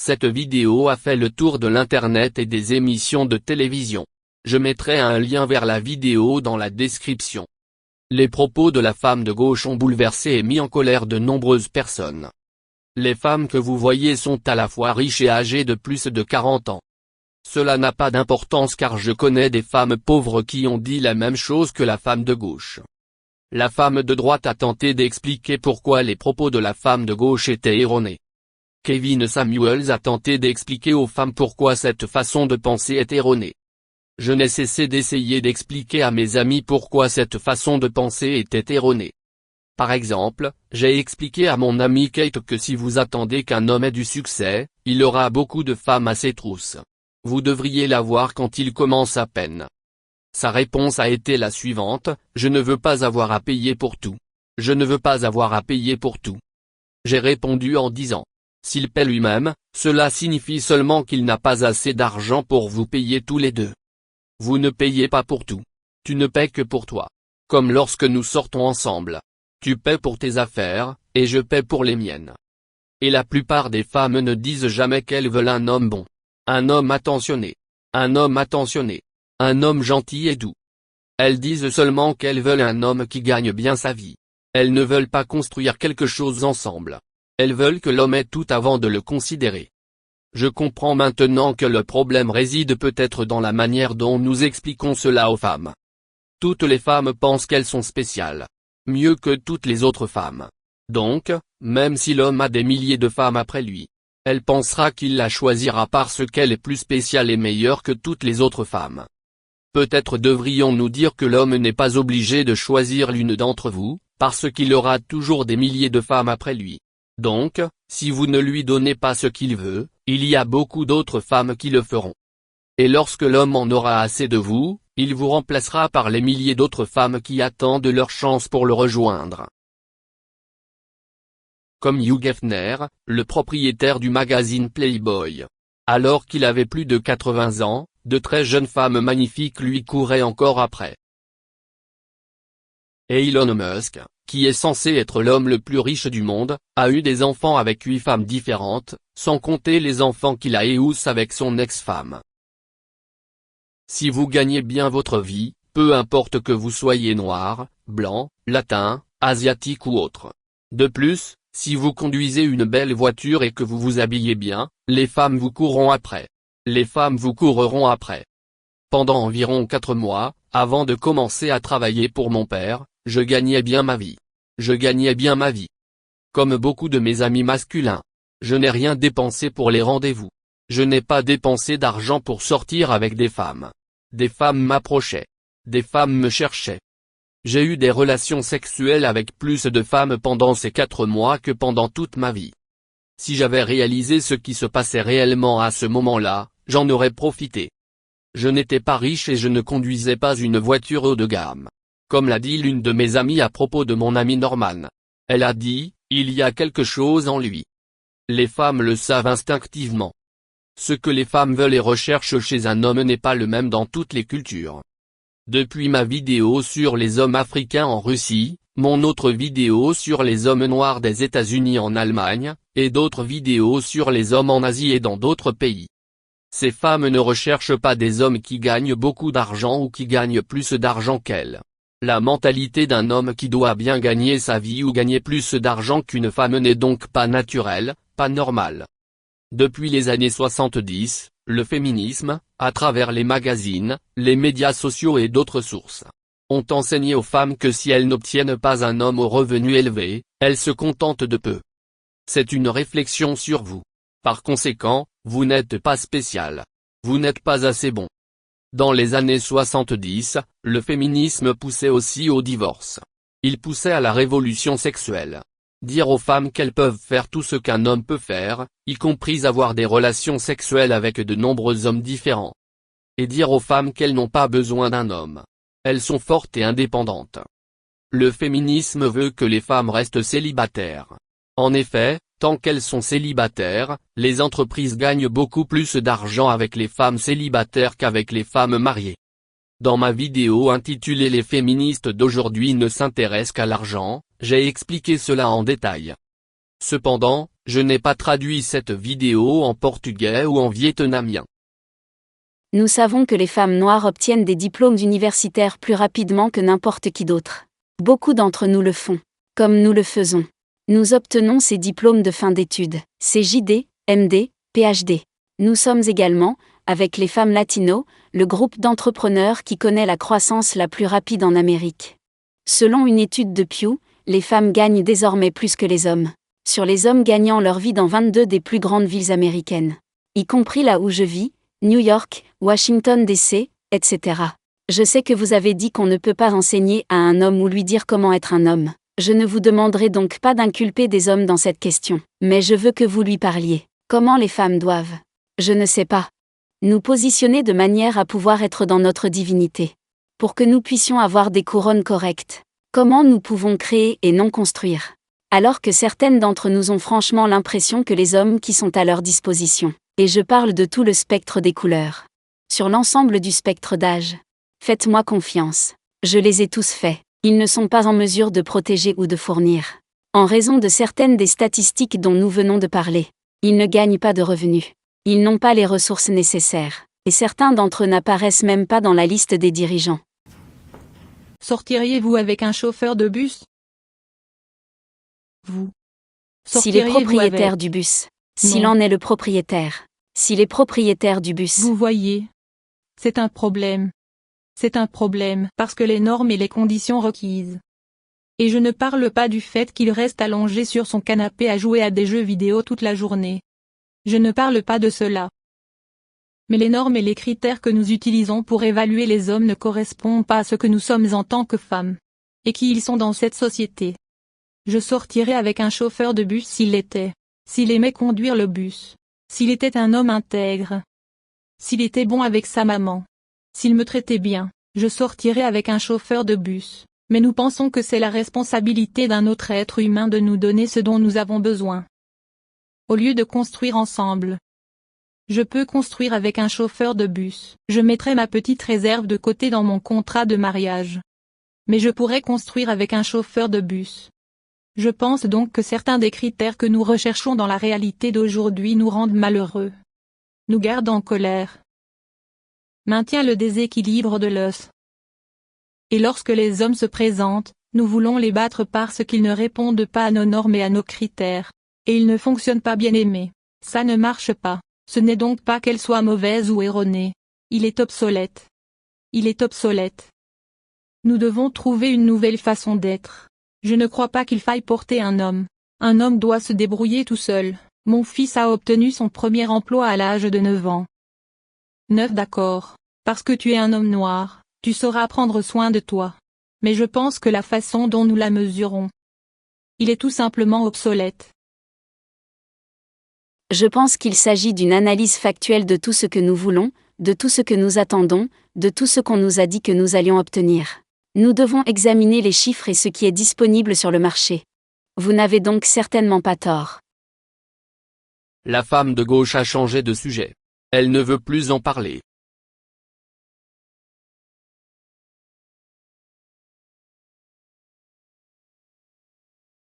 Cette vidéo a fait le tour de l'internet et des émissions de télévision. Je mettrai un lien vers la vidéo dans la description. Les propos de la femme de gauche ont bouleversé et mis en colère de nombreuses personnes. Les femmes que vous voyez sont à la fois riches et âgées de plus de 40 ans. Cela n'a pas d'importance car je connais des femmes pauvres qui ont dit la même chose que la femme de gauche. La femme de droite a tenté d'expliquer pourquoi les propos de la femme de gauche étaient erronés. Kevin Samuels a tenté d'expliquer aux femmes pourquoi cette façon de penser est erronée. Je n'ai cessé d'essayer d'expliquer à mes amis pourquoi cette façon de penser était erronée. Par exemple, j'ai expliqué à mon amie Kate que si vous attendez qu'un homme ait du succès, il aura beaucoup de femmes à ses trousses. Vous devriez la voir quand il commence à peine. Sa réponse a été la suivante: je ne veux pas avoir à payer pour tout. Je ne veux pas avoir à payer pour tout. J'ai répondu en disant: s'il paie lui-même, cela signifie seulement qu'il n'a pas assez d'argent pour vous payer tous les deux. Vous ne payez pas pour tout. Tu ne paies que pour toi. Comme lorsque nous sortons ensemble. Tu paies pour tes affaires, et je paie pour les miennes. Et la plupart des femmes ne disent jamais qu'elles veulent un homme bon. Un homme attentionné. Un homme attentionné. Un homme gentil et doux. Elles disent seulement qu'elles veulent un homme qui gagne bien sa vie. Elles ne veulent pas construire quelque chose ensemble. Elles veulent que l'homme ait tout avant de le considérer. Je comprends maintenant que le problème réside peut-être dans la manière dont nous expliquons cela aux femmes. Toutes les femmes pensent qu'elles sont spéciales. Mieux que toutes les autres femmes. Donc, même si l'homme a des milliers de femmes après lui, elle pensera qu'il la choisira parce qu'elle est plus spéciale et meilleure que toutes les autres femmes. Peut-être devrions-nous dire que l'homme n'est pas obligé de choisir l'une d'entre vous, parce qu'il aura toujours des milliers de femmes après lui. Donc, si vous ne lui donnez pas ce qu'il veut, il y a beaucoup d'autres femmes qui le feront. Et lorsque l'homme en aura assez de vous, il vous remplacera par les milliers d'autres femmes qui attendent leur chance pour le rejoindre. Comme Hugh Hefner, le propriétaire du magazine Playboy. Alors qu'il avait plus de 80 ans, de très jeunes femmes magnifiques lui couraient encore après. Et Elon Musk, qui est censé être l'homme le plus riche du monde, a eu des enfants avec 8 femmes différentes, sans compter les enfants qu'il a eus avec son ex-femme. Si vous gagnez bien votre vie, peu importe que vous soyez noir, blanc, latin, asiatique ou autre. De plus, si vous conduisez une belle voiture et que vous vous habillez bien, les femmes vous courront après. Les femmes vous courront après. Pendant environ 4 mois, avant de commencer à travailler pour mon père, je gagnais bien ma vie. Je gagnais bien ma vie. Comme beaucoup de mes amis masculins. Je n'ai rien dépensé pour les rendez-vous. Je n'ai pas dépensé d'argent pour sortir avec des femmes. Des femmes m'approchaient. Des femmes me cherchaient. J'ai eu des relations sexuelles avec plus de femmes pendant ces 4 mois que pendant toute ma vie. Si j'avais réalisé ce qui se passait réellement à ce moment-là, j'en aurais profité. Je n'étais pas riche et je ne conduisais pas une voiture haut de gamme. Comme l'a dit l'une de mes amies à propos de mon ami Norman. Elle a dit, il y a quelque chose en lui. Les femmes le savent instinctivement. Ce que les femmes veulent et recherchent chez un homme n'est pas le même dans toutes les cultures. Depuis ma vidéo sur les hommes africains en Russie, mon autre vidéo sur les hommes noirs des États-Unis en Allemagne, et d'autres vidéos sur les hommes en Asie et dans d'autres pays. Ces femmes ne recherchent pas des hommes qui gagnent beaucoup d'argent ou qui gagnent plus d'argent qu'elles. La mentalité d'un homme qui doit bien gagner sa vie ou gagner plus d'argent qu'une femme n'est donc pas naturelle, pas normale. Depuis les années 70, le féminisme, à travers les magazines, les médias sociaux et d'autres sources, ont enseigné aux femmes que si elles n'obtiennent pas un homme aux revenus élevés, elles se contentent de peu. C'est une réflexion sur vous. Par conséquent, vous n'êtes pas spécial. Vous n'êtes pas assez bon. Dans les années 70, le féminisme poussait aussi au divorce. Il poussait à la révolution sexuelle. Dire aux femmes qu'elles peuvent faire tout ce qu'un homme peut faire, y compris avoir des relations sexuelles avec de nombreux hommes différents. Et dire aux femmes qu'elles n'ont pas besoin d'un homme. Elles sont fortes et indépendantes. Le féminisme veut que les femmes restent célibataires. En effet, tant qu'elles sont célibataires, les entreprises gagnent beaucoup plus d'argent avec les femmes célibataires qu'avec les femmes mariées. Dans ma vidéo intitulée Les féministes d'aujourd'hui ne s'intéressent qu'à l'argent, j'ai expliqué cela en détail. Cependant, Je n'ai pas traduit cette vidéo en portugais ou en vietnamien. Nous savons que les femmes noires obtiennent des diplômes universitaires plus rapidement que n'importe qui d'autre. Beaucoup d'entre nous le font. Comme nous le faisons. Nous obtenons ces diplômes de fin d'études, CJD, MD, PhD. Nous sommes également, avec les femmes latino, le groupe d'entrepreneurs qui connaît la croissance la plus rapide en Amérique. Selon une étude de Pew, les femmes gagnent désormais plus que les hommes. Sur les hommes gagnant leur vie dans 22 des plus grandes villes américaines. Y compris là où je vis, New York, Washington DC, etc. Je sais que vous avez dit qu'on ne peut pas enseigner à un homme ou lui dire comment être un homme. Je ne vous demanderai donc pas d'inculper des hommes dans cette question. Mais je veux que vous lui parliez. Comment les femmes doivent, je ne sais pas, nous positionner de manière à pouvoir être dans notre divinité. Pour que nous puissions avoir des couronnes correctes. Comment nous pouvons créer et non construire. Alors que certaines d'entre nous ont franchement l'impression que les hommes qui sont à leur disposition. Et je parle de tout le spectre des couleurs. Sur l'ensemble du spectre d'âge. Faites-moi confiance. Je les ai tous faits. Ils ne sont pas en mesure de protéger ou de fournir. En raison de certaines des statistiques dont nous venons de parler. Ils ne gagnent pas de revenus. Ils n'ont pas les ressources nécessaires. Et certains d'entre eux n'apparaissent même pas dans la liste des dirigeants. Sortiriez-vous avec un chauffeur de bus? Vous. S'il est propriétaire du bus. S'il en est le propriétaire. S'il est propriétaire du bus. Vous voyez. C'est un problème. C'est un problème parce que les normes et les conditions requises. Et je ne parle pas du fait qu'il reste allongé sur son canapé à jouer à des jeux vidéo toute la journée. Je ne parle pas de cela. Mais les normes et les critères que nous utilisons pour évaluer les hommes ne correspondent pas à ce que nous sommes en tant que femmes. Et qui ils sont dans cette société. Je sortirais avec un chauffeur de bus s'il l'était. S'il aimait conduire le bus. S'il était un homme intègre. S'il était bon avec sa maman. S'il me traitait bien, je sortirais avec un chauffeur de bus. Mais nous pensons que c'est la responsabilité d'un autre être humain de nous donner ce dont nous avons besoin. Au lieu de construire ensemble. Je peux construire avec un chauffeur de bus. Je mettrai ma petite réserve de côté dans mon contrat de mariage. Mais je pourrais construire avec un chauffeur de bus. Je pense donc que certains des critères que nous recherchons dans la réalité d'aujourd'hui nous rendent malheureux. Nous gardent en colère. Maintient le déséquilibre de l'os. Et lorsque les hommes se présentent, nous voulons les battre parce qu'ils ne répondent pas à nos normes et à nos critères. Et ils ne fonctionnent pas bien aimés. Ça ne marche pas. Ce n'est donc pas qu'elle soit mauvaise ou erronée. Il est obsolète. Il est obsolète. Nous devons trouver une nouvelle façon d'être. Je ne crois pas qu'il faille porter un homme. Un homme doit se débrouiller tout seul. Mon fils a obtenu son premier emploi à l'âge de 9 ans. 9 d'accord. Parce que tu es un homme noir, tu sauras prendre soin de toi. Mais je pense que la façon dont nous la mesurons. Il est tout simplement obsolète. Je pense qu'il s'agit d'une analyse factuelle de tout ce que nous voulons, de tout ce que nous attendons, de tout ce qu'on nous a dit que nous allions obtenir. Nous devons examiner les chiffres et ce qui est disponible sur le marché. Vous n'avez donc certainement pas tort. La femme de gauche a changé de sujet. Elle ne veut plus en parler.